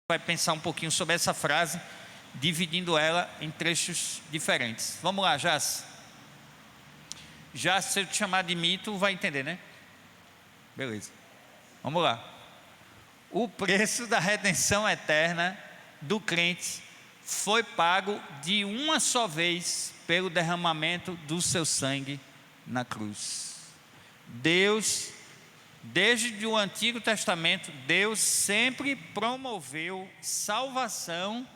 vai pensar um pouquinho sobre essa frase, dividindo ela em trechos diferentes. Vamos lá, Jás. Jás, se eu te chamar de mito, vai entender, né? Beleza. Vamos lá. O preço da redenção eterna do crente foi pago de uma só vez pelo derramamento do seu sangue na cruz. Deus, desde o Antigo Testamento, Deus sempre promoveu salvação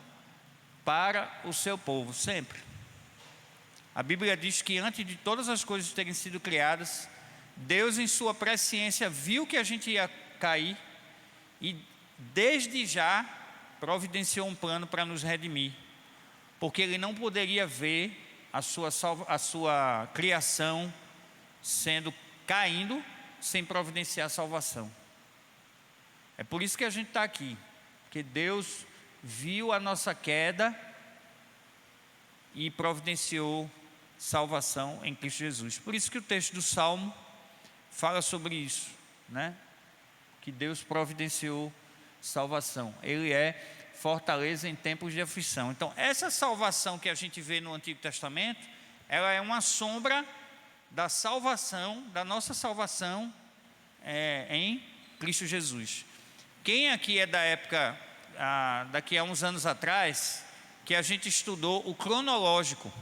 para o seu povo, sempre. A Bíblia diz que antes de todas as coisas terem sido criadas, Deus em sua presciência viu que a gente ia cair e desde já providenciou um plano para nos redimir, porque Ele não poderia ver a sua criação caindo sem providenciar a salvação. É por isso que a gente está aqui, porque Deus viu a nossa queda e providenciou salvação em Cristo Jesus. Por isso que o texto do Salmo fala sobre isso, né? Que Deus providenciou salvação. Ele é fortaleza em tempos de aflição. Então, essa salvação que a gente vê no Antigo Testamento, ela é uma sombra da salvação, da nossa salvação em Cristo Jesus. Quem aqui é da época, daqui a uns anos atrás, que a gente estudou o cronológico?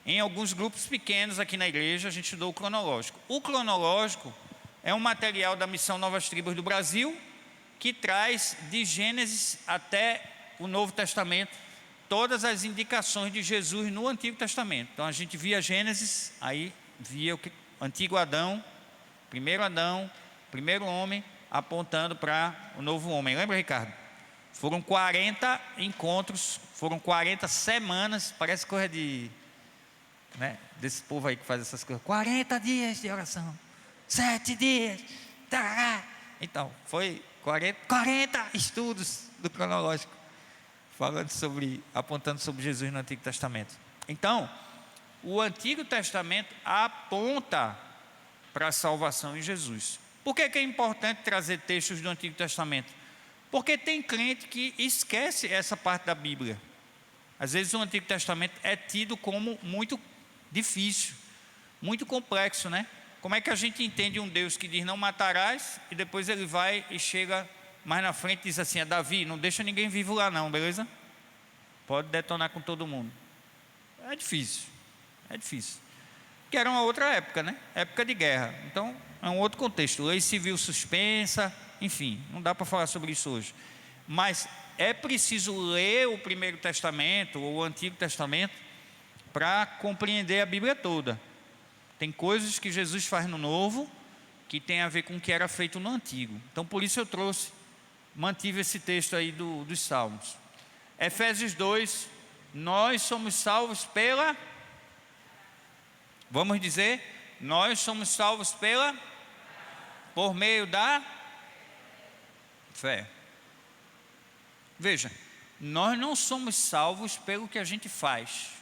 Em alguns grupos pequenos aqui na igreja, a gente estudou o cronológico. O cronológico é um material da Missão Novas Tribos do Brasil, que traz de Gênesis até o Novo Testamento todas as indicações de Jesus no Antigo Testamento. Então a gente via Gênesis, aí via o antigo Adão, primeiro homem, apontando para o novo homem. Lembra, Ricardo? Foram 40 encontros, foram 40 semanas, parece coisa desse povo aí que faz essas coisas. 40 dias de oração, 7 dias, então, foi 40 estudos do cronológico, apontando sobre Jesus no Antigo Testamento. Então, o Antigo Testamento aponta para a salvação em Jesus. Por que é importante trazer textos do Antigo Testamento? Porque tem crente que esquece essa parte da Bíblia. Às vezes o Antigo Testamento é tido como muito difícil, muito complexo, né? Como é que a gente entende um Deus que diz não matarás e depois ele vai e chega mais na frente e diz assim: Davi, não deixa ninguém vivo lá não, beleza? Pode detonar com todo mundo. É difícil. Que era uma outra época, né? Época de guerra. Então é um outro contexto, lei civil suspensa, enfim, não dá para falar sobre isso hoje. Mas é preciso ler o Primeiro Testamento ou o Antigo Testamento para compreender a Bíblia toda. Tem coisas que Jesus faz no Novo que tem a ver com o que era feito no Antigo. Então por isso eu mantive esse texto aí dos Salmos. Efésios 2, nós somos salvos vamos dizer, nós somos salvos por meio da fé. Veja, nós não somos salvos pelo que a gente faz.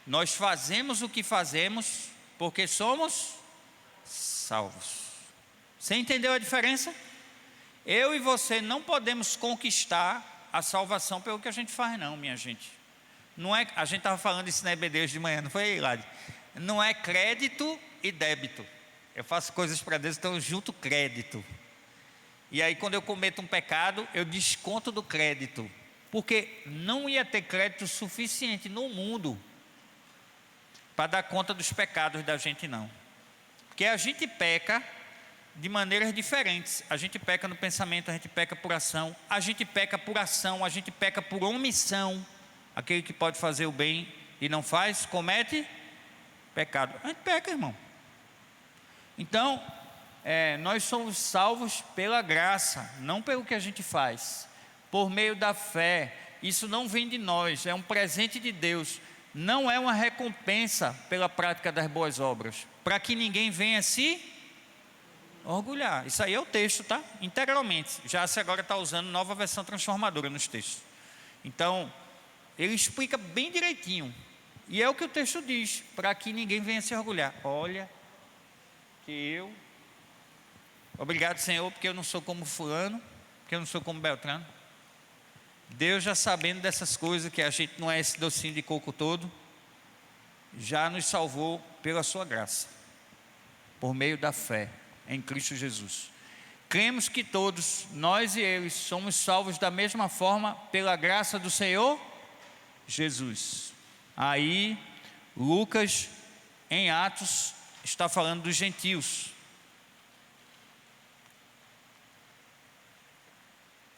Nós fazemos o que fazemos porque somos salvos. Você entendeu a diferença? Eu e você não podemos conquistar a salvação pelo que a gente faz, não, minha gente. Não é, a gente estava falando isso na EBD hoje de manhã, não foi, Lade? Não é crédito e débito. Eu faço coisas para Deus, então eu junto crédito. E aí quando eu cometo um pecado, eu desconto do crédito. Porque não ia ter crédito suficiente no mundo para dar conta dos pecados da gente, não. Porque a gente peca de maneiras diferentes. A gente peca no pensamento, a gente peca por ação, a gente peca por ação, a gente peca por omissão. Aquele que pode fazer o bem e não faz, comete pecado. A gente peca, irmão. Então, nós somos salvos pela graça, não pelo que a gente faz, por meio da fé. Isso não vem de nós, é um presente de Deus. Não é uma recompensa pela prática das boas obras, para que ninguém venha se orgulhar. Isso aí é o texto, tá? Integralmente. Já se agora está usando nova versão transformadora nos textos. Então, ele explica bem direitinho. E é o que o texto diz, para que ninguém venha se orgulhar. Olha, obrigado, Senhor, porque eu não sou como fulano, porque eu não sou como Beltrano. Deus, já sabendo dessas coisas, que a gente não é esse docinho de coco todo, já nos salvou pela sua graça, por meio da fé em Cristo Jesus. Cremos que todos, nós e eles, somos salvos da mesma forma pela graça do Senhor Jesus. Aí, Lucas, em Atos, está falando dos gentios.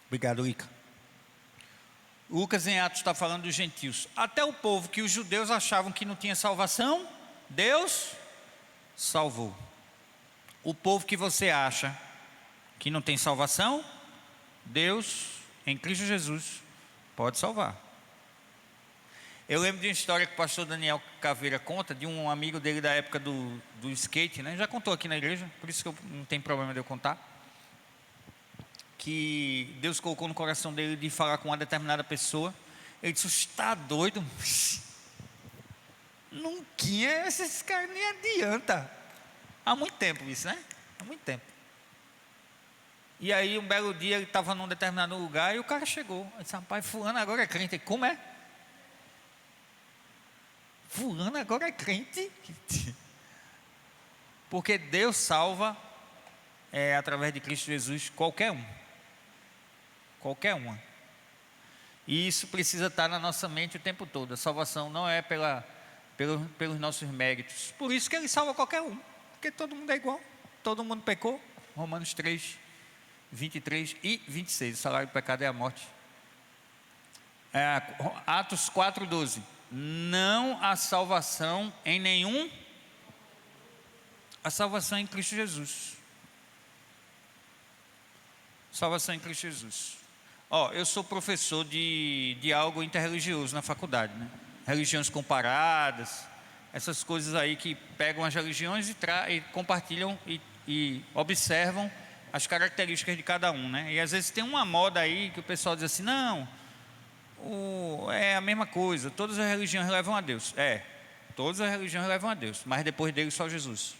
Obrigado, Lica. Lucas, em Atos, está falando dos gentios. Até o povo que os judeus achavam que não tinha salvação, Deus salvou. O povo que você acha que não tem salvação, Deus, em Cristo Jesus, pode salvar. Eu lembro de uma história que o pastor Daniel Caveira conta, de um amigo dele da época do skate, né? Já contou aqui na igreja, por isso que não tem problema de eu contar. Que Deus colocou no coração dele de falar com uma determinada pessoa. Ele disse: "Você está doido? Não tinha, esses caras nem adianta." Há muito tempo isso, né? Há muito tempo. E aí um belo dia ele estava num determinado lugar e o cara chegou. Ele disse: "Rapaz, fulano agora é crente." Ele: "Como é? Fulano agora é crente?" Porque Deus salva através de Cristo Jesus qualquer um. Qualquer uma. E isso precisa estar na nossa mente o tempo todo. A salvação não é pelos nossos méritos. Por isso que Ele salva qualquer um. Porque todo mundo é igual. Todo mundo pecou. Romanos 3, 23 e 26. O salário do pecado é a morte. Atos 4, 12. Não há salvação em nenhum. A salvação é em Cristo Jesus. Salvação em Cristo Jesus. Eu sou professor de diálogo interreligioso na faculdade, né? Religiões comparadas, essas coisas aí que pegam as religiões e compartilham e observam as características de cada um, né? E às vezes tem uma moda aí que o pessoal diz assim: não, é a mesma coisa, todas as religiões levam a Deus. Todas as religiões levam a Deus, mas depois dele só Jesus.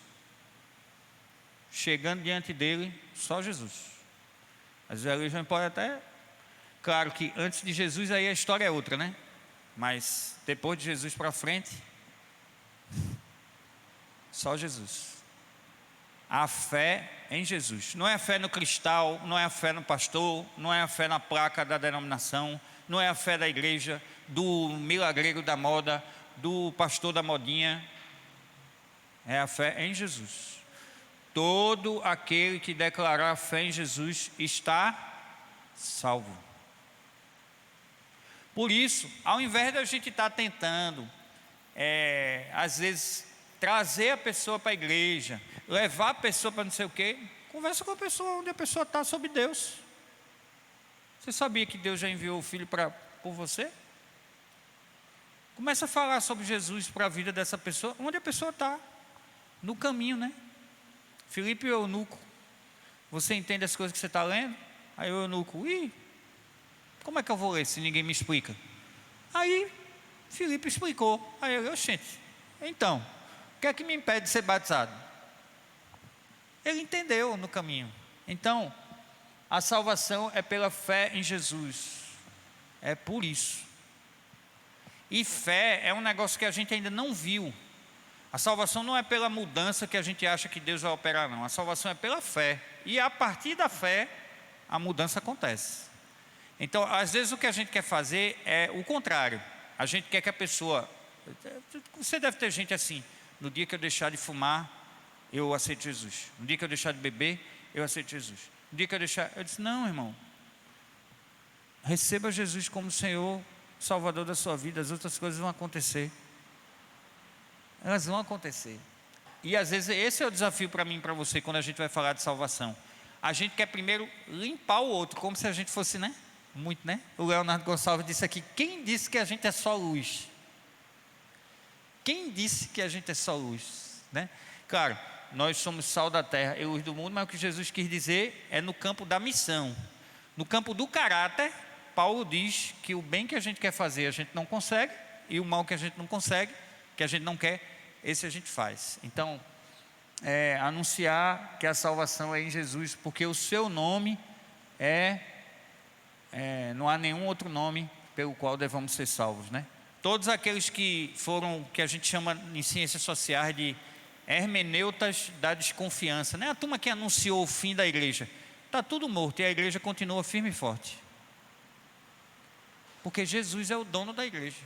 Chegando diante dele, só Jesus. As religiões podem até... Claro que antes de Jesus aí a história é outra, né? Mas depois de Jesus para frente, só Jesus. A fé em Jesus. Não é a fé no cristal, não é a fé no pastor, não é a fé na placa da denominação, não é a fé da igreja, do milagreiro da moda, do pastor da modinha. É a fé em Jesus. Todo aquele que declarar a fé em Jesus está salvo. Por isso, ao invés de a gente estar tentando, às vezes, trazer a pessoa para a igreja, levar a pessoa para não sei o quê, conversa com a pessoa onde a pessoa está, sobre Deus. Você sabia que Deus já enviou o Filho por você? Começa a falar sobre Jesus para a vida dessa pessoa, onde a pessoa está, no caminho, né? Filipe e eunuco, você entende as coisas que você está lendo? Aí o eunuco: como é que eu vou ler se ninguém me explica? Aí Filipe explicou. Aí eu: gente, então, o que é que me impede de ser batizado? Ele entendeu no caminho. Então, a salvação é pela fé em Jesus. É por isso. E fé é um negócio que a gente ainda não viu. A salvação não é pela mudança que a gente acha que Deus vai operar, não. A salvação é pela fé. E a partir da fé, a mudança acontece. Então, às vezes o que a gente quer fazer é o contrário. A gente quer que a pessoa... Você deve ter gente assim: no dia que eu deixar de fumar, eu aceito Jesus. No dia que eu deixar de beber, eu aceito Jesus. No dia que eu deixar... Eu disse: não, irmão. Receba Jesus como Senhor, Salvador da sua vida. As outras coisas vão acontecer. Elas vão acontecer. E às vezes esse é o desafio para mim e para você, quando a gente vai falar de salvação. A gente quer primeiro limpar o outro, como se a gente fosse, né? Muito, né? O Leonardo Gonçalves disse aqui: quem disse que a gente é só luz? Quem disse que a gente é só luz, né? Claro, nós somos sal da terra e luz do mundo, mas o que Jesus quis dizer é no campo da missão. No campo do caráter, Paulo diz que o bem que a gente quer fazer a gente não consegue, e o mal que a gente não consegue, que a gente não quer, esse a gente faz. Então, anunciar que a salvação é em Jesus, porque o seu nome é não há nenhum outro nome pelo qual devamos ser salvos, né? Todos aqueles que a gente chama em ciências sociais de hermeneutas da desconfiança, né? A turma que anunciou o fim da igreja, está tudo morto e a igreja continua firme e forte. Porque Jesus é o dono da igreja.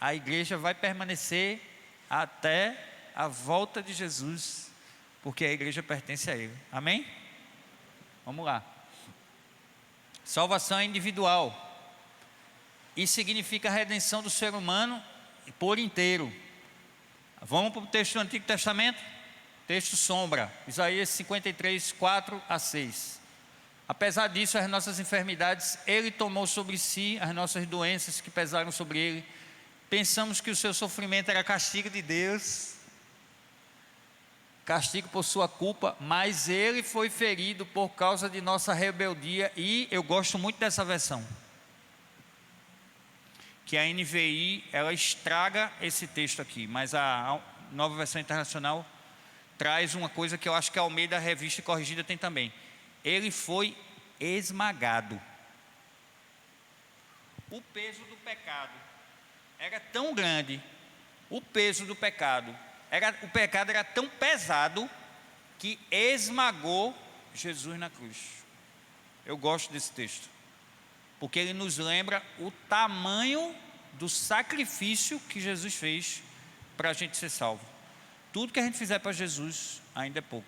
A igreja vai permanecer até a volta de Jesus, porque a igreja pertence a Ele. Amém? Vamos lá. Salvação é individual. Isso significa a redenção do ser humano por inteiro. Vamos para o texto do Antigo Testamento? Texto sombra, Isaías 53, 4 a 6. Apesar disso, as nossas enfermidades, Ele tomou sobre si, as nossas doenças que pesaram sobre Ele. Pensamos que o seu sofrimento era castigo de Deus, castigo por sua culpa, mas Ele foi ferido por causa de nossa rebeldia. E eu gosto muito dessa versão, que a NVI, ela estraga esse texto aqui, mas a Nova Versão Internacional traz uma coisa que eu acho que a Almeida Revista Corrigida tem também. Ele foi esmagado. O peso do pecado era tão grande, o pecado era tão pesado que esmagou Jesus na cruz. Eu gosto desse texto, porque ele nos lembra o tamanho do sacrifício que Jesus fez para a gente ser salvo. Tudo que a gente fizer para Jesus ainda é pouco.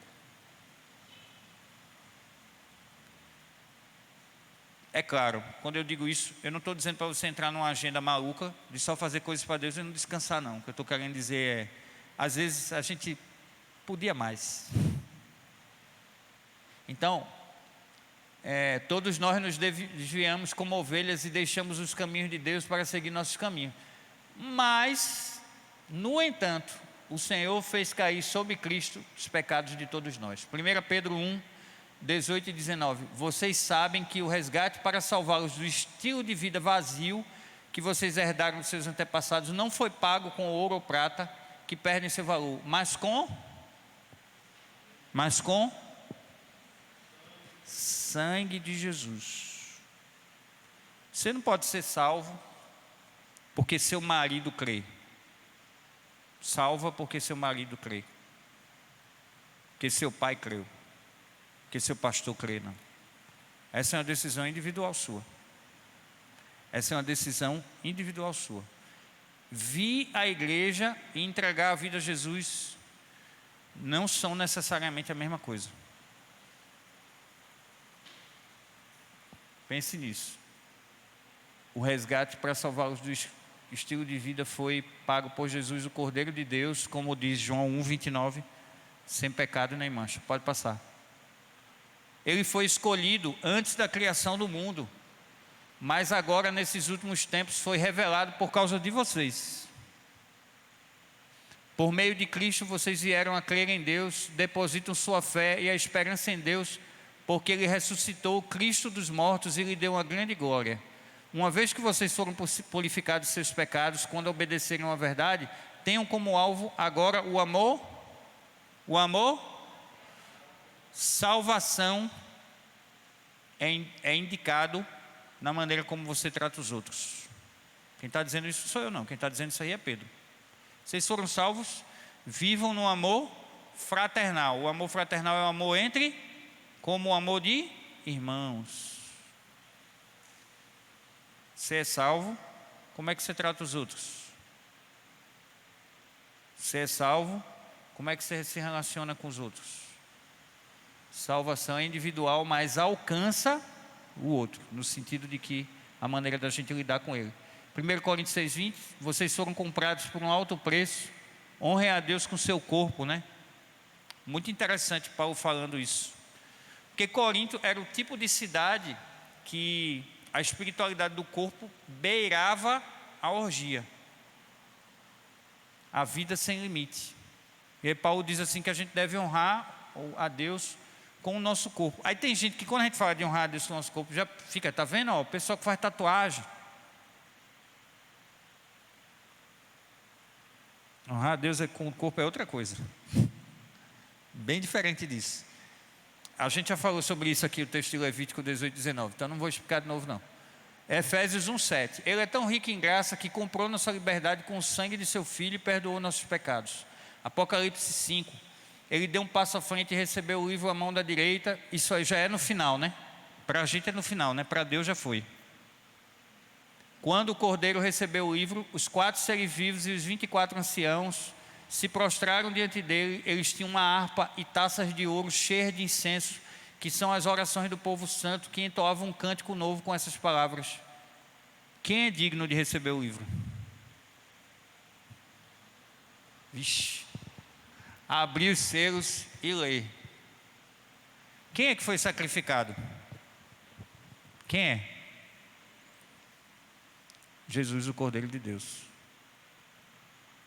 É claro, quando eu digo isso, eu não estou dizendo para você entrar numa agenda maluca de só fazer coisas para Deus e não descansar, não. O que eu estou querendo dizer é, às vezes a gente podia mais. Então, todos nós nos desviamos como ovelhas e deixamos os caminhos de Deus para seguir nossos caminhos. Mas, no entanto, o Senhor fez cair sobre Cristo os pecados de todos nós. 1 Pedro 1, 18 e 19. Vocês sabem que o resgate para salvá-los do estilo de vida vazio que vocês herdaram dos seus antepassados não foi pago com ouro ou prata, que perdem seu valor, mas com sangue de Jesus. Você não pode ser salvo porque seu marido crê. Salva porque seu marido crê, porque seu pai creu, porque seu pastor crê, não. Essa é uma decisão individual sua. Essa é uma decisão individual sua. Vir à igreja e entregar a vida a Jesus não são necessariamente a mesma coisa. Pense nisso. O resgate para salvá-los do estilo de vida foi pago por Jesus, o Cordeiro de Deus, como diz João 1,29, sem pecado nem mancha. Pode passar. Ele foi escolhido antes da criação do mundo, mas agora nesses últimos tempos foi revelado por causa de vocês. Por meio de Cristo vocês vieram a crer em Deus, depositam sua fé e a esperança em Deus, porque Ele ressuscitou o Cristo dos mortos e lhe deu uma grande glória. Uma vez que vocês foram purificados de seus pecados, quando obedeceram à verdade, tenham como alvo agora o amor, salvação é indicado na maneira como você trata os outros. Quem está dizendo isso sou eu não, quem está dizendo isso aí é Pedro. Vocês foram salvos, vivam no amor fraternal. O amor fraternal é o amor como o amor de irmãos. Você é salvo, como é que você trata os outros? Você é salvo, como é que você se relaciona com os outros? Salvação é individual, mas alcança o outro, no sentido de que a maneira da gente lidar com ele. 1 Coríntios 6,20, vocês foram comprados por um alto preço, honrem a Deus com seu corpo, né? Muito interessante Paulo falando isso. Porque Corinto era o tipo de cidade que a espiritualidade do corpo beirava a orgia, a vida sem limite. E aí Paulo diz assim que a gente deve honrar a Deus com o nosso corpo. Aí tem gente que quando a gente fala de honrar a Deus com o nosso corpo, já fica, tá vendo? Ó, o pessoal que faz tatuagem. Honrar a Deus com o corpo é outra coisa. Bem diferente disso. A gente já falou sobre isso aqui, o texto de Levítico 18, 19, então não vou explicar de novo não. Efésios 1, 7. Ele é tão rico em graça que comprou nossa liberdade com o sangue de seu Filho e perdoou nossos pecados. Apocalipse 5. Ele deu um passo à frente e recebeu o livro à mão da direita. Isso aí já é no final, né? Para a gente é no final, né? Para Deus já foi. Quando o Cordeiro recebeu o livro, os 4 seres vivos e os 24 anciãos se prostraram diante dele. Eles tinham uma harpa e taças de ouro cheias de incenso, que são as orações do povo santo, que entoavam um cântico novo com essas palavras: quem é digno de receber o livro? Vixe. Abrir os selos e ler. Quem é que foi sacrificado? Quem é? Jesus, o Cordeiro de Deus.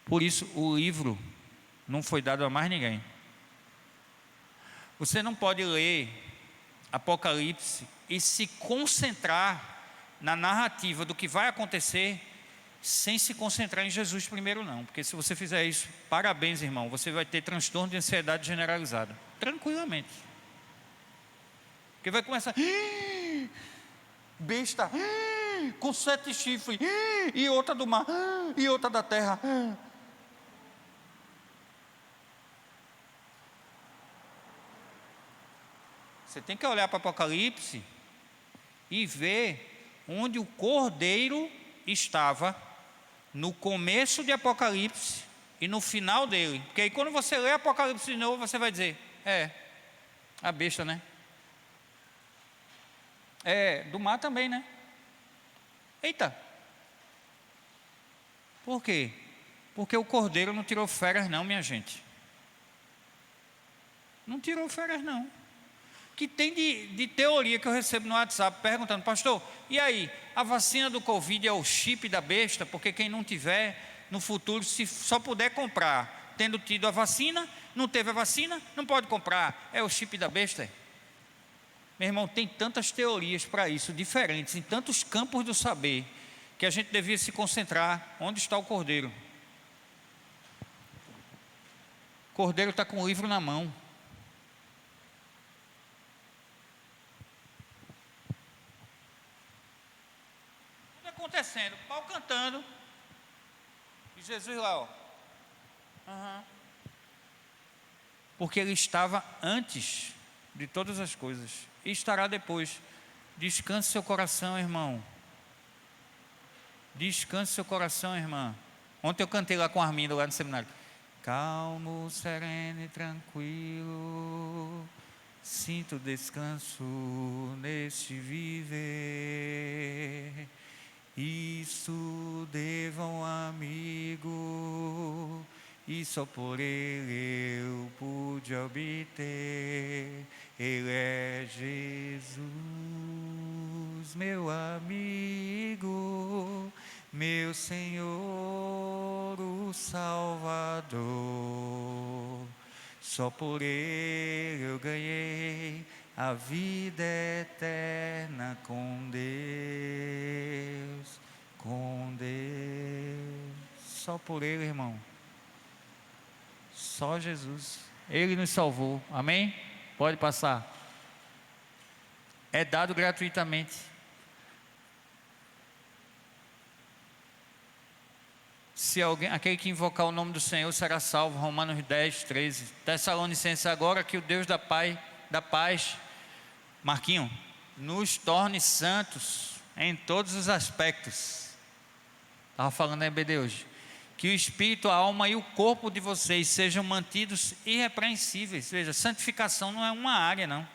Por isso, o livro não foi dado a mais ninguém. Você não pode ler Apocalipse e se concentrar na narrativa do que vai acontecer sem se concentrar em Jesus primeiro não. Porque se você fizer isso, parabéns, irmão, você vai ter transtorno de ansiedade generalizada. Tranquilamente. Porque vai começar... besta, com 7 chifres, e outra do mar, e outra da terra. Você tem que olhar para o Apocalipse e ver onde o Cordeiro estava no começo de Apocalipse e no final dele. Porque aí quando você lê Apocalipse de novo, você vai dizer: a besta, né? Do mar também, né? Eita! Por quê? Porque o Cordeiro não tirou férias não, minha gente. Não tirou férias não. Que tem de teoria que eu recebo no WhatsApp perguntando: pastor, e aí, a vacina do Covid é o chip da besta? Porque quem não tiver, no futuro, se só puder comprar, tendo tido a vacina, não teve a vacina, não pode comprar, é o chip da besta? Meu irmão, tem tantas teorias para isso, diferentes, em tantos campos do saber, que a gente devia se concentrar onde está o Cordeiro. O Cordeiro está com o livro na mão. Acontecendo, pau cantando, e Jesus lá, ó. Porque ele estava antes de todas as coisas e estará depois. Descanse seu coração, irmão. Descanse seu coração, irmã. Ontem eu cantei lá com a Arminda, lá no seminário. Calmo, sereno e tranquilo, sinto descanso neste viver. Isso devo a um amigo, e só por ele eu pude obter. Ele é Jesus, meu amigo, meu Senhor, o Salvador. Só por ele eu ganhei a vida eterna com Deus, com Deus. Só por ele, irmão. Só Jesus. Ele nos salvou. Amém? Pode passar. É dado gratuitamente. Se alguém, aquele que invocar o nome do Senhor será salvo. Romanos 10, 13. Tessalonicenses, agora que o Deus da paz, Marquinho, nos torne santos em todos os aspectos. Estava falando na EBD hoje. Que o espírito, a alma e o corpo de vocês sejam mantidos irrepreensíveis. Veja, santificação não é uma área, não.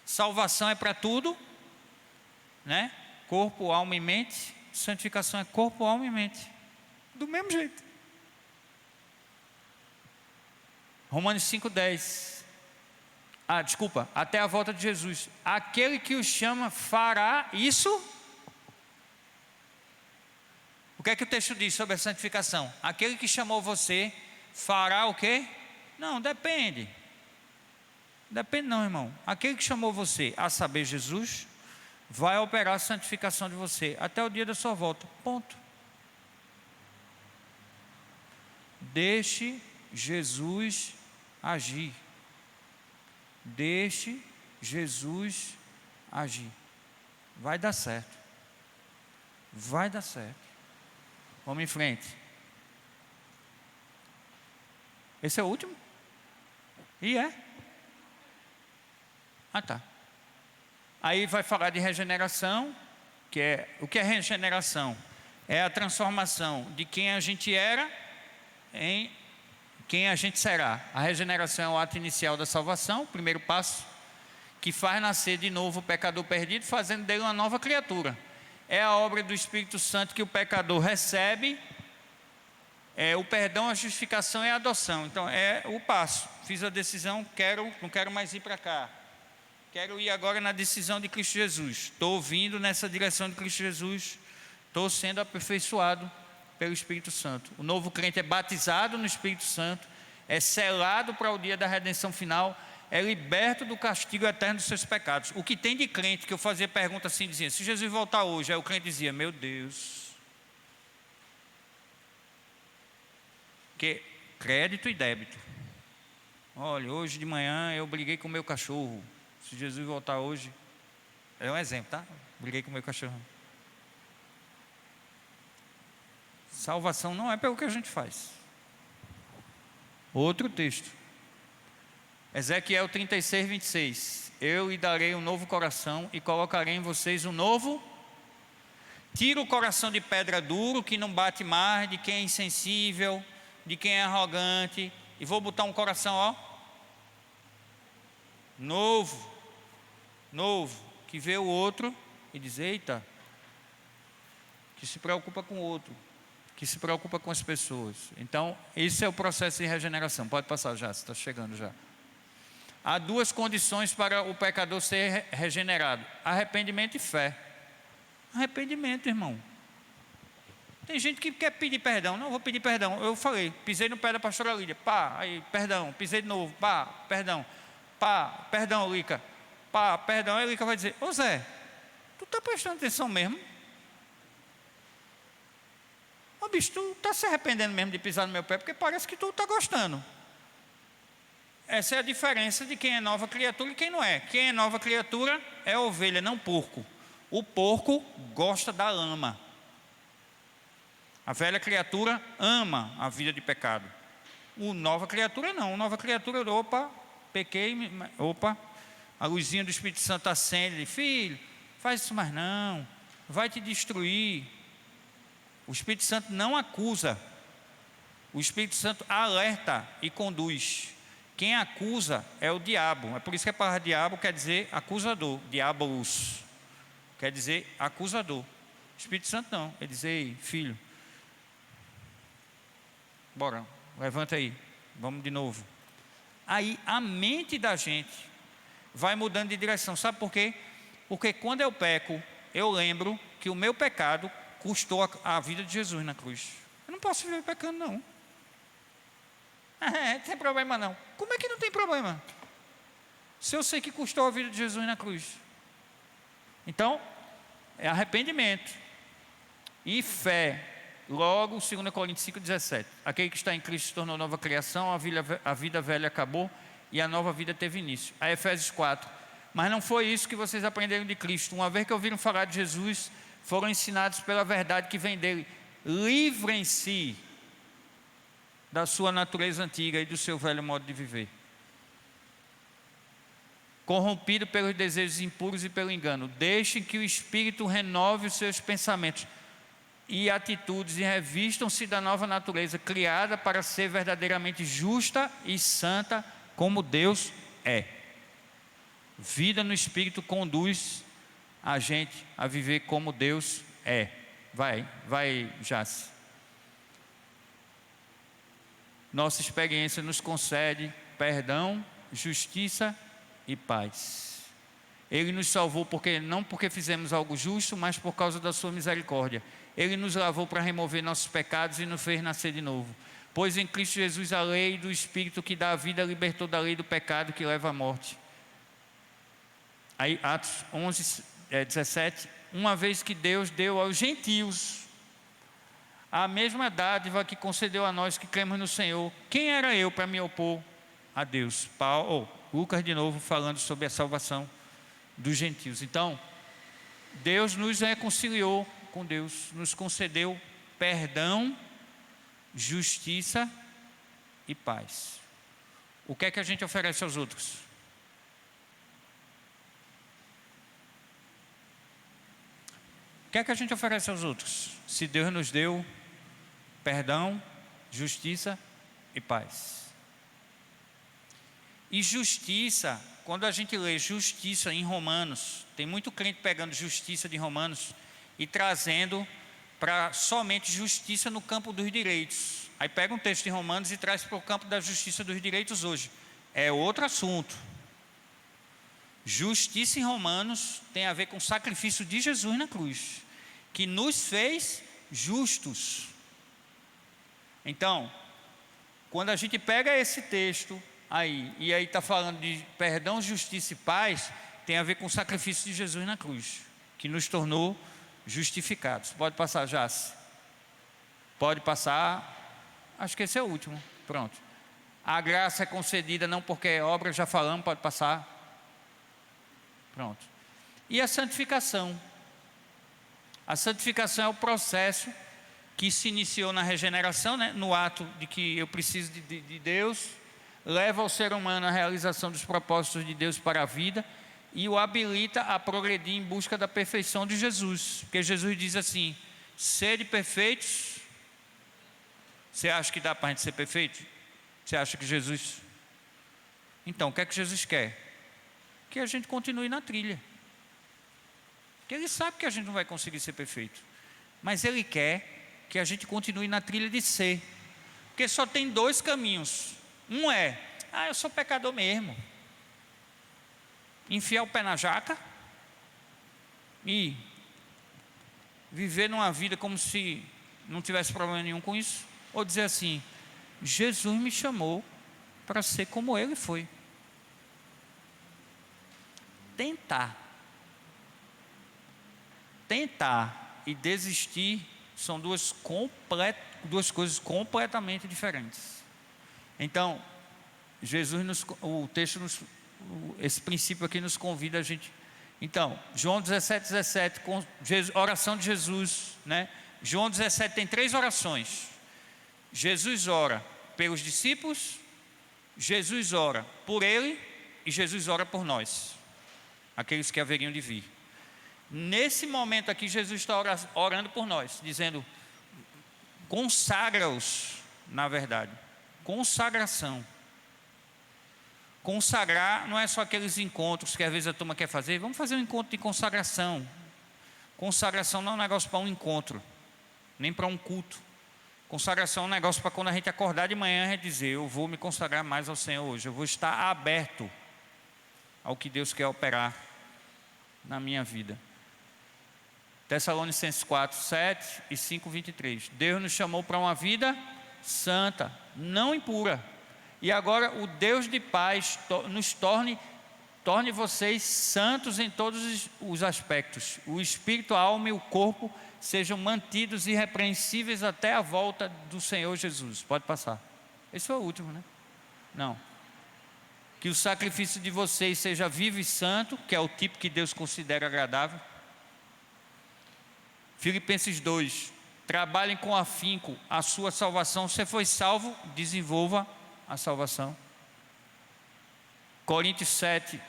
Salvação é para tudo, né? Corpo, alma e mente. Santificação é corpo, alma e mente. Do mesmo jeito. Romanos 5:10. Desculpa, até a volta de Jesus. Aquele que o chama fará isso. O que é que o texto diz sobre a santificação? Aquele que chamou você fará o quê? Não, depende. Depende não, irmão. Aquele que chamou você, a saber, Jesus, vai operar a santificação de você até o dia da sua volta. Ponto. Deixe Jesus agir. Deixe Jesus agir. Vai dar certo. Vai dar certo. Vamos em frente. Esse é o último? E é? Ah, tá. Aí vai falar de regeneração, o que é regeneração? É a transformação de quem a gente era em quem a gente será. A regeneração é o ato inicial da salvação, o primeiro passo, que faz nascer de novo o pecador perdido, fazendo dele uma nova criatura. É a obra do Espírito Santo que o pecador recebe, o perdão, a justificação e a adoção. Então é o passo. Fiz a decisão, não quero mais ir para cá. Quero ir agora na decisão de Cristo Jesus. Estou vindo nessa direção de Cristo Jesus. Estou sendo aperfeiçoado pelo Espírito Santo. O novo crente é batizado no Espírito Santo, é selado para o dia da redenção final, é liberto do castigo eterno dos seus pecados. O que tem de crente que eu fazia pergunta assim, dizia, se Jesus voltar hoje, aí o crente dizia, meu Deus. Que crédito e débito. Olha, hoje de manhã eu briguei com o meu cachorro. Se Jesus voltar hoje, é um exemplo, tá? Briguei com o meu cachorro. Salvação não é pelo que a gente faz. Outro texto. Ezequiel 36, 26. Eu lhe darei um novo coração e colocarei em vocês um novo. Tira o coração de pedra duro, que não bate mais, de quem é insensível, de quem é arrogante, e vou botar um coração, ó, novo, que vê o outro e diz, eita, que se preocupa com o outro, que se preocupa com as pessoas. Então, esse é o processo de regeneração. Pode passar já, você está chegando já. Há duas condições para o pecador ser regenerado: arrependimento e fé. Arrependimento, irmão. Tem gente que quer pedir perdão. Não vou pedir perdão. Eu falei, pisei no pé da pastora Lídia. Pá, aí, perdão. Pisei de novo. Pá, perdão. Pá, perdão, Lica. Pá, perdão. Aí a Lica vai dizer, ô Zé, tu está prestando atenção mesmo? Ô bicho, tu está se arrependendo mesmo de pisar no meu pé? Porque parece que tu está gostando. Essa é a diferença de quem é nova criatura e quem não é. Quem é nova criatura é ovelha, não porco. O porco gosta da lama. A velha criatura ama a vida de pecado. O nova criatura não. O nova criatura, opa, pequei, opa, a luzinha do Espírito Santo acende. Filho, faz isso mais não, vai te destruir. O Espírito Santo não acusa. O Espírito Santo alerta e conduz. Quem acusa é o diabo. É por isso que a palavra diabo quer dizer acusador. Diabolos quer dizer acusador. O Espírito Santo não. Ele diz, ei, filho, bora, levanta aí, vamos de novo. Aí a mente da gente vai mudando de direção. Sabe por quê? Porque quando eu peco, eu lembro que o meu pecado custou a vida de Jesus na cruz. Eu não posso viver pecando, não. Não tem problema não. Como é que não tem problema? Se eu sei que custou a vida de Jesus na cruz. Então, é arrependimento e fé. Logo, 2 Coríntios 5,17. Aquele que está em Cristo se tornou nova criação, a vida velha acabou e a nova vida teve início. A Efésios 4. Mas não foi isso que vocês aprenderam de Cristo. Uma vez que ouviram falar de Jesus, foram ensinados pela verdade que vem dele. Livrem-se da sua natureza antiga e do seu velho modo de viver, corrompido pelos desejos impuros e pelo engano. Deixem que o Espírito renove os seus pensamentos e atitudes e revistam-se da nova natureza, criada para ser verdadeiramente justa e santa, como Deus é. Vida no Espírito conduz a gente a viver como Deus é. Vai, Jace. Nossa experiência nos concede perdão, justiça e paz. Ele nos salvou não porque fizemos algo justo, mas por causa da sua misericórdia. Ele nos lavou para remover nossos pecados e nos fez nascer de novo. Pois em Cristo Jesus a lei do Espírito que dá a vida libertou da lei do pecado que leva à morte. Aí Atos 11, 17. Uma vez que Deus deu aos gentios a mesma dádiva que concedeu a nós que cremos no Senhor, quem era eu para me opor a Deus? Lucas de novo falando sobre a salvação dos gentios. Então, Deus nos reconciliou com Deus, nos concedeu perdão, justiça e paz. O que é que a gente oferece aos outros? O que é que a gente oferece aos outros? Se Deus nos deu perdão, justiça e paz. E justiça, quando a gente lê justiça em Romanos, tem muito crente pegando justiça de Romanos e trazendo para somente justiça no campo dos direitos. Aí pega um texto de Romanos e traz para o campo da justiça dos direitos hoje. É outro assunto. Justiça em Romanos tem a ver com o sacrifício de Jesus na cruz, que nos fez justos. Então, quando a gente pega esse texto aí, e aí está falando de perdão, justiça e paz, tem a ver com o sacrifício de Jesus na cruz, que nos tornou justificados. Pode passar, Jace. Pode passar. Acho que esse é o último. Pronto. A graça é concedida não porque é obra, já falamos, pode passar. Pronto. E a santificação. A santificação é o processo que se iniciou na regeneração, né? No ato de que eu preciso de Deus, leva o ser humano à realização dos propósitos de Deus para a vida e o habilita a progredir em busca da perfeição de Jesus. Porque Jesus diz assim: sede perfeitos. Você acha que dá para a gente ser perfeito? Você acha que Jesus... Então, o que é que Jesus quer? Que a gente continue na trilha. Porque Ele sabe que a gente não vai conseguir ser perfeito, mas Ele quer que a gente continue na trilha de ser. Porque só tem dois caminhos. Um é: eu sou pecador mesmo. Enfiar o pé na jaca e viver numa vida como se não tivesse problema nenhum com isso. Ou dizer assim: Jesus me chamou para ser como Ele foi. Tentar e desistir são duas coisas completamente diferentes. Então, esse princípio aqui nos convida a gente. Então, João 17, oração de Jesus, né? João 17 tem 3 orações. Jesus ora pelos discípulos, Jesus ora por ele e Jesus ora por nós, aqueles que haveriam de vir. Nesse momento aqui, Jesus está orando por nós, dizendo: consagra-os, na verdade, consagração. Consagrar não é só aqueles encontros que às vezes a turma quer fazer. Vamos fazer um encontro de consagração. Consagração não é um negócio para um encontro, nem para um culto. Consagração é um negócio para quando a gente acordar de manhã, a gente dizer: eu vou me consagrar mais ao Senhor hoje, eu vou estar aberto ao que Deus quer operar na minha vida. Tessalonicenses 4, 7 e 5, 23. Deus nos chamou para uma vida santa, não impura. E agora o Deus de paz nos torne vocês santos em todos os aspectos. O espírito, a alma e o corpo sejam mantidos irrepreensíveis até a volta do Senhor Jesus. Pode passar. Esse foi o último, né? Não. Que o sacrifício de vocês seja vivo e santo, que é o tipo que Deus considera agradável. Filipenses 2. Trabalhem com afinco a sua salvação. Você foi salvo, desenvolva a salvação. Coríntios 7.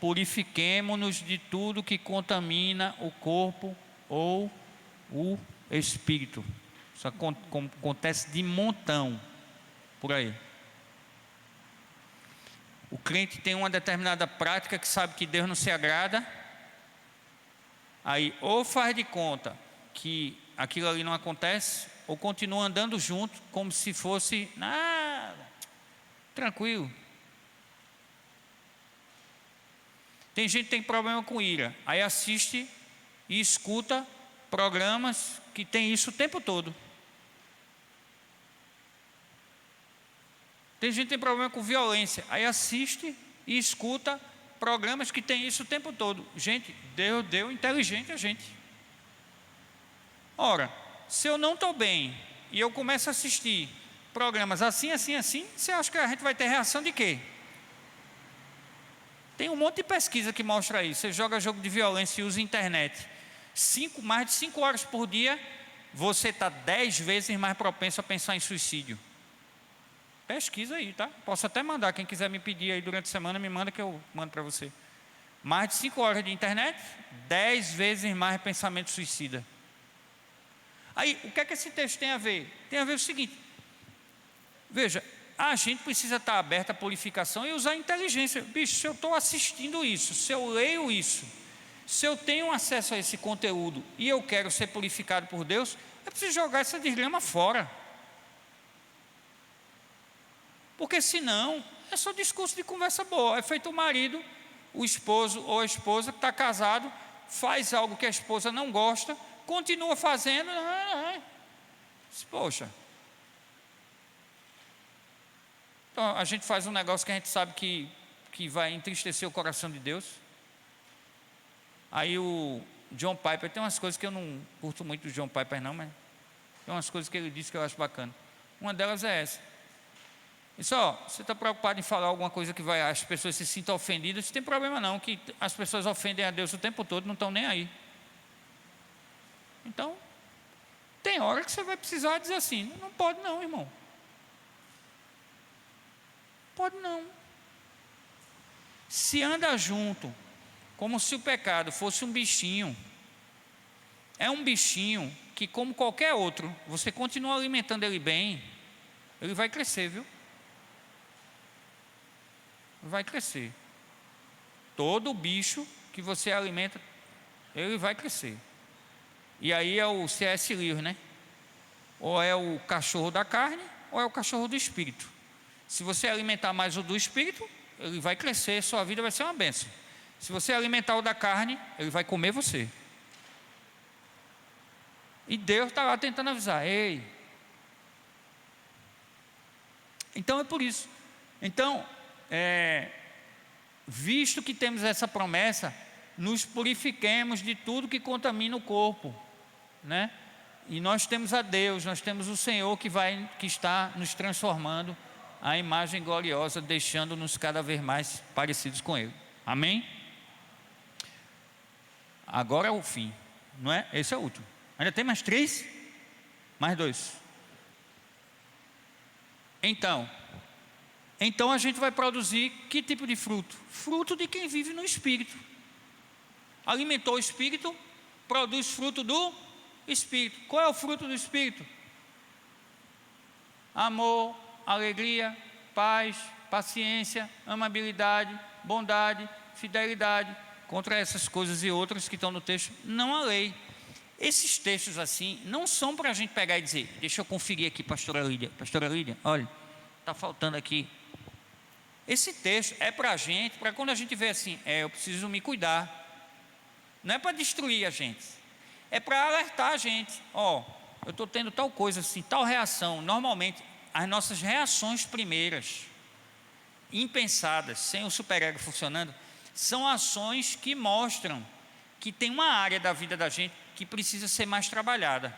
Purifiquemo-nos de tudo que contamina o corpo ou o espírito. Isso acontece de montão por aí. O crente tem uma determinada prática que sabe que Deus não se agrada, aí ou faz de conta que aquilo ali não acontece, ou continua andando junto como se fosse nada, tranquilo. Tem gente que tem problema com ira, aí assiste e escuta programas que tem isso o tempo todo. Tem gente que tem problema com violência, aí assiste e escuta programas que tem isso o tempo todo. Gente, Deus deu inteligente a gente. Ora, se eu não estou bem e eu começo a assistir programas assim, você acha que a gente vai ter reação de quê? Tem um monte de pesquisa que mostra isso. Você joga jogo de violência e usa internet. Mais de 5 horas por dia, você está 10 vezes mais propenso a pensar em suicídio. Pesquisa aí, tá? Posso até mandar, quem quiser me pedir aí durante a semana, me manda que eu mando para você. Mais de 5 horas de internet, 10 vezes mais pensamento suicida. Aí, o que é que esse texto tem a ver? Tem a ver o seguinte, veja, a gente precisa estar aberto à purificação e usar a inteligência. Bicho, se eu estou assistindo isso, se eu leio isso, se eu tenho acesso a esse conteúdo e eu quero ser purificado por Deus, eu preciso jogar essa desgrama fora. Porque senão, é só discurso de conversa boa. É feito o marido, o esposo ou a esposa que está casado, faz algo que a esposa não gosta, continua fazendo, poxa. Então, a gente faz um negócio que a gente sabe que vai entristecer o coração de Deus. Aí o John Piper, tem umas coisas que eu não curto muito do John Piper não, mas tem umas coisas que ele diz que eu acho bacana. Uma delas é essa. Isso, você está preocupado em falar alguma coisa que as pessoas se sintam ofendidas? Não tem problema não, que as pessoas ofendem a Deus o tempo todo, não estão nem aí. Então, tem hora que você vai precisar dizer assim, não pode não, irmão. Pode não. Se anda junto, como se o pecado fosse um bichinho, é um bichinho que, como qualquer outro, você continua alimentando ele bem, ele vai crescer, viu? Vai crescer. Todo bicho que você alimenta, ele vai crescer. E aí é o C.S. Lewis, né? Ou é o cachorro da carne, ou é o cachorro do espírito. Se você alimentar mais o do espírito, ele vai crescer, sua vida vai ser uma bênção. Se você alimentar o da carne, ele vai comer você. E Deus está lá tentando avisar, ei. Então é por isso. Então, visto que temos essa promessa, nos purifiquemos de tudo que contamina o corpo, né? E nós temos a Deus, nós temos o Senhor que está nos transformando a imagem gloriosa, deixando-nos cada vez mais parecidos com Ele. Amém? Agora é o fim, não é? Esse é o último. Ainda tem mais 3? Mais 2. Então a gente vai produzir que tipo de fruto? Fruto de quem vive no Espírito. Alimentou o Espírito, produz fruto do Espírito. Qual é o fruto do Espírito? Amor, alegria, paz, paciência, amabilidade, bondade, fidelidade. Contra essas coisas e outras que estão no texto, não há lei. Esses textos assim, não são para a gente pegar e dizer, deixa eu conferir aqui, pastora Lídia, olha, está faltando aqui. Esse texto é para a gente, para quando a gente vê assim, eu preciso me cuidar. Não é para destruir a gente, é para alertar a gente. Eu estou tendo tal coisa assim, tal reação. Normalmente, as nossas reações primeiras, impensadas, sem o superego funcionando, são ações que mostram que tem uma área da vida da gente que precisa ser mais trabalhada.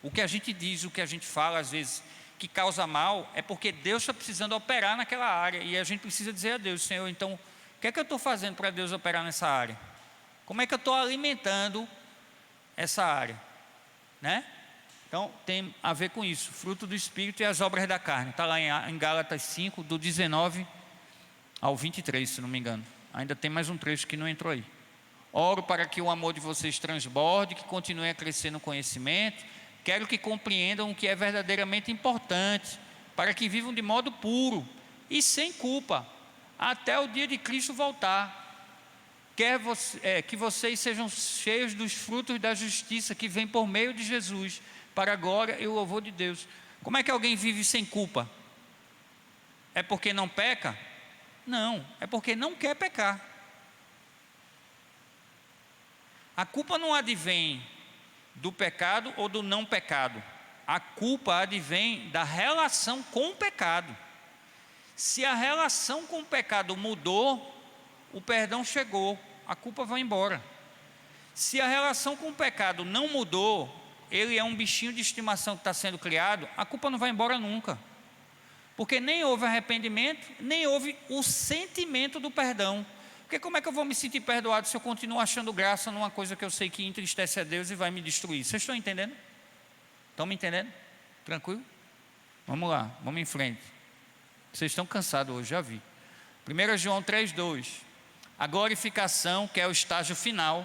O que a gente diz, o que a gente fala, às vezes, que causa mal, é porque Deus está precisando operar naquela área, e a gente precisa dizer a Deus, Senhor, então, o que é que eu estou fazendo para Deus operar nessa área? Como é que eu estou alimentando essa área? Né? Então, tem a ver com isso, fruto do Espírito e as obras da carne. Está lá em Gálatas 5, do 19 ao 23, se não me engano. Ainda tem mais um trecho que não entrou aí. Oro para que o amor de vocês transborde, que continue a crescer no conhecimento. Quero que compreendam o que é verdadeiramente importante, para que vivam de modo puro e sem culpa, até o dia de Cristo voltar. Que vocês sejam cheios dos frutos da justiça que vem por meio de Jesus, para a glória e o louvor de Deus. Como é que alguém vive sem culpa? É porque não peca? Não, é porque não quer pecar. A culpa não advém do pecado ou do não pecado. A culpa advém da relação com o pecado. Se a relação com o pecado mudou, o perdão chegou, a culpa vai embora. Se a relação com o pecado não mudou, ele é um bichinho de estimação que está sendo criado, a culpa não vai embora nunca. Porque nem houve arrependimento, nem houve o sentimento do perdão. Porque como é que eu vou me sentir perdoado se eu continuo achando graça numa coisa que eu sei que entristece a Deus e vai me destruir? Vocês estão entendendo? Estão me entendendo? Tranquilo? Vamos lá, vamos em frente. Vocês estão cansados hoje, já vi. 1 João 3,2. A glorificação, que é o estágio final.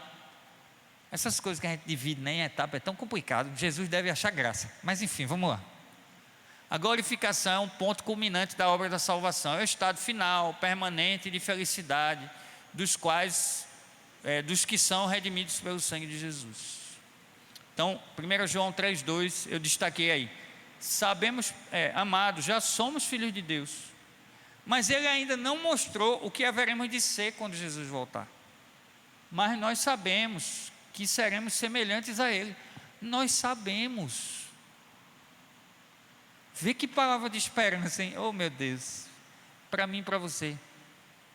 Essas coisas que a gente divide nem em etapa é tão complicado. Jesus deve achar graça. Mas enfim, vamos lá. A glorificação é um ponto culminante da obra da salvação. É o estado final, permanente de felicidade, dos que são redimidos pelo sangue de Jesus. Então, 1 João 3,2, eu destaquei aí. Sabemos, amados, já somos filhos de Deus, mas Ele ainda não mostrou o que haveremos de ser quando Jesus voltar. Mas nós sabemos que seremos semelhantes a Ele. Nós sabemos. Vê que palavra de esperança, hein? Oh meu Deus, para mim e para você.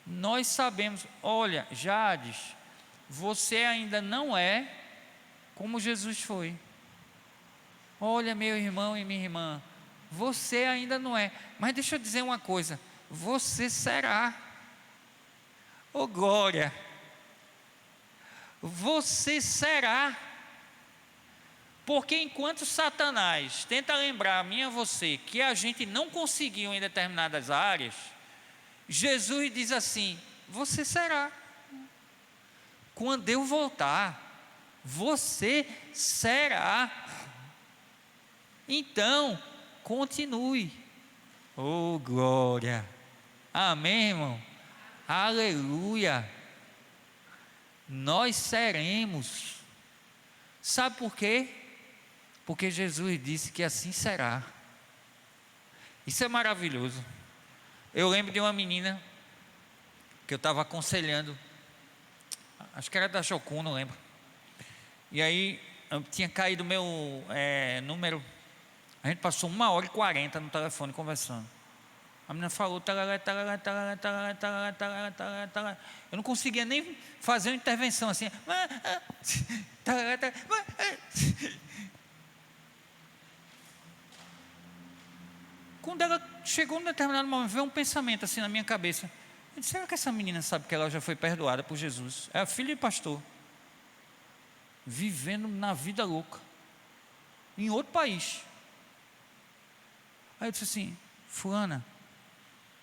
Nós sabemos, olha, Jades, você ainda não é como Jesus foi. Olha, meu irmão e minha irmã, você ainda não é, mas deixa eu dizer uma coisa, você será. Oh glória, você será. Porque enquanto Satanás tenta lembrar a mim e a você que a gente não conseguiu em determinadas áreas, Jesus diz assim: você será. Quando eu voltar, você será. Então, continue. Oh glória. Amém, irmão? Aleluia. Nós seremos. Sabe por quê? Porque Jesus disse que assim será. Isso é maravilhoso. Eu lembro de uma menina que eu estava aconselhando, acho que era da Jocum, não lembro. E aí tinha caído o meu número. A gente passou 1h40 no telefone conversando. A menina falou, eu não conseguia nem fazer uma intervenção assim. Quando ela chegou num determinado momento, veio um pensamento assim na minha cabeça. Eu disse, será que essa menina sabe que ela já foi perdoada por Jesus? É a filha de pastor, vivendo na vida louca, em outro país. Aí eu disse assim, fulana,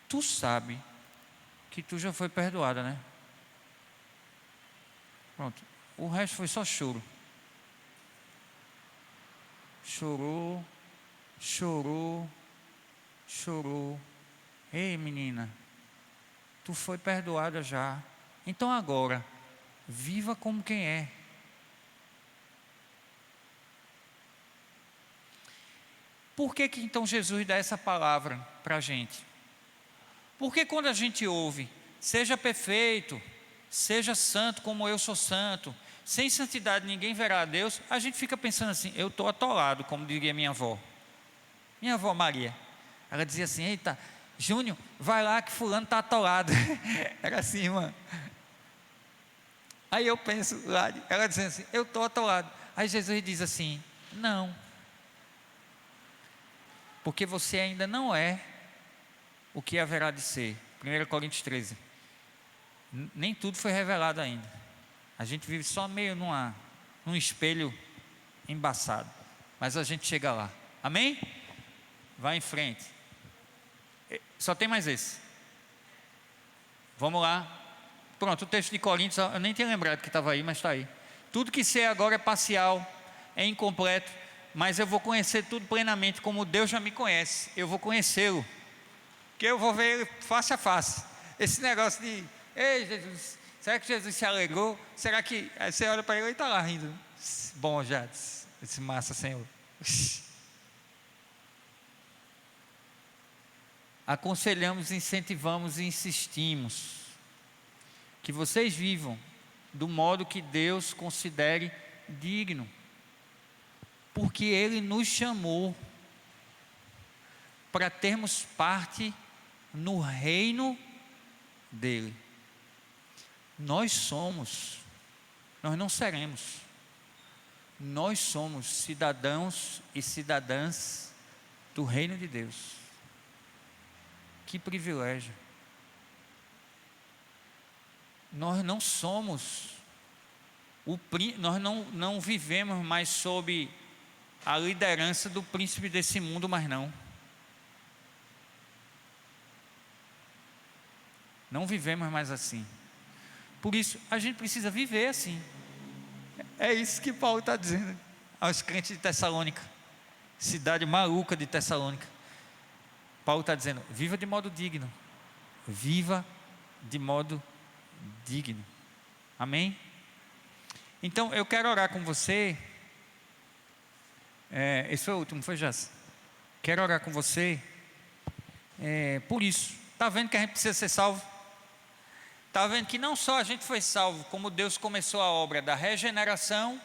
tu sabe que tu já foi perdoada, né? Pronto, o resto foi só choro. Chorou, chorou, chorou. Ei menina, tu foi perdoada já. Então agora, viva como quem é. Por que então Jesus dá essa palavra para a gente? Porque quando a gente ouve, seja perfeito, seja santo como eu sou santo, sem santidade ninguém verá a Deus, a gente fica pensando assim, eu estou atolado, como diria minha avó. Minha avó Maria, ela dizia assim, eita, Júnior, vai lá que fulano está atolado. Era assim, irmã. Aí eu penso lá, ela dizendo assim, eu estou atolado. Aí Jesus diz assim, não. Porque você ainda não é o que haverá de ser. 1 Coríntios 13. Nem tudo foi revelado ainda. A gente vive só meio num espelho embaçado. Mas a gente chega lá. Amém? Vai em frente. Só tem mais esse. Vamos lá. Pronto, o texto de Coríntios, eu nem tinha lembrado que estava aí, mas está aí. Tudo que sei agora é parcial, é incompleto, mas eu vou conhecer tudo plenamente, como Deus já me conhece. Eu vou conhecê-lo, que eu vou ver ele face a face. Esse negócio de, ei Jesus, será que Jesus se alegrou? Será que, aí você olha para ele e está lá rindo. Bom, já, esse massa, Senhor. Aconselhamos, incentivamos e insistimos que vocês vivam do modo que Deus considere digno, porque Ele nos chamou para termos parte no reino dEle. Nós não seremos, nós somos cidadãos e cidadãs do reino de Deus. Que privilégio. nós não somos, nós não vivemos mais sob a liderança do príncipe desse mundo, mas não vivemos mais assim. Por isso, a gente precisa viver assim. É isso que Paulo está dizendo aos crentes de Tessalônica, cidade maluca de Tessalônica. Paulo está dizendo: viva de modo digno. Viva de modo digno. Amém? Então, eu quero orar com você. Esse foi o último, foi Jess? Quero orar com você. Por isso. Está vendo que a gente precisa ser salvo? Está vendo que não só a gente foi salvo, como Deus começou a obra da regeneração,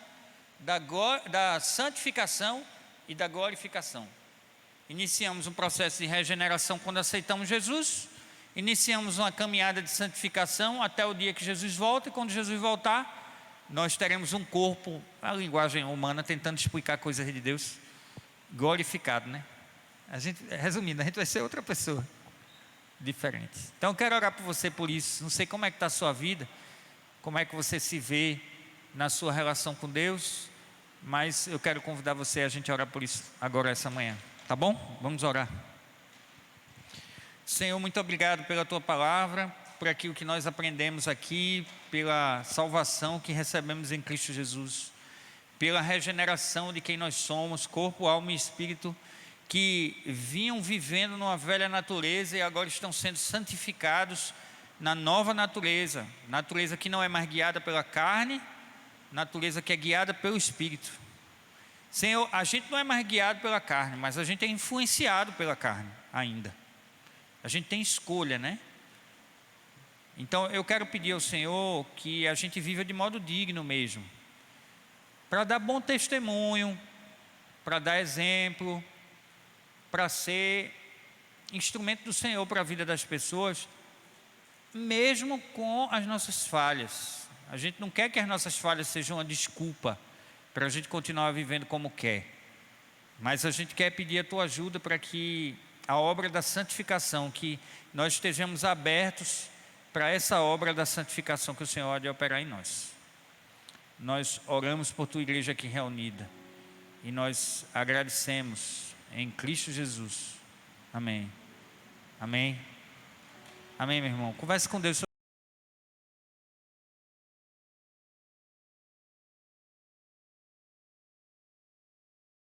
da santificação e da glorificação. Iniciamos um processo de regeneração quando aceitamos Jesus, iniciamos uma caminhada de santificação até o dia que Jesus volta, e quando Jesus voltar, nós teremos um corpo, a linguagem humana tentando explicar coisas de Deus, glorificado, né? Resumindo, a gente vai ser outra pessoa diferente. Então eu quero orar por você por isso. Não sei como é que está a sua vida, como é que você se vê na sua relação com Deus, mas eu quero convidar você a gente orar por isso agora, essa manhã, tá bom? Vamos orar. Senhor, muito obrigado pela tua palavra, por aquilo que nós aprendemos aqui, pela salvação que recebemos em Cristo Jesus, pela regeneração de quem nós somos, corpo, alma e espírito, que vinham vivendo numa velha natureza e agora estão sendo santificados na nova natureza, natureza que não é mais guiada pela carne, natureza que é guiada pelo Espírito. Senhor, a gente não é mais guiado pela carne, mas a gente é influenciado pela carne ainda. A gente tem escolha, né? Então eu quero pedir ao Senhor que a gente viva de modo digno mesmo, para dar bom testemunho, para dar exemplo, para ser instrumento do Senhor para a vida das pessoas, mesmo com as nossas falhas. A gente não quer que as nossas falhas sejam uma desculpa para a gente continuar vivendo como quer, mas a gente quer pedir a tua ajuda para que a obra da santificação, que nós estejamos abertos para essa obra da santificação que o Senhor há de operar em nós. Nós oramos por tua igreja aqui reunida e nós agradecemos em Cristo Jesus. Amém. Amém. Amém, meu irmão. Converse com Deus sobre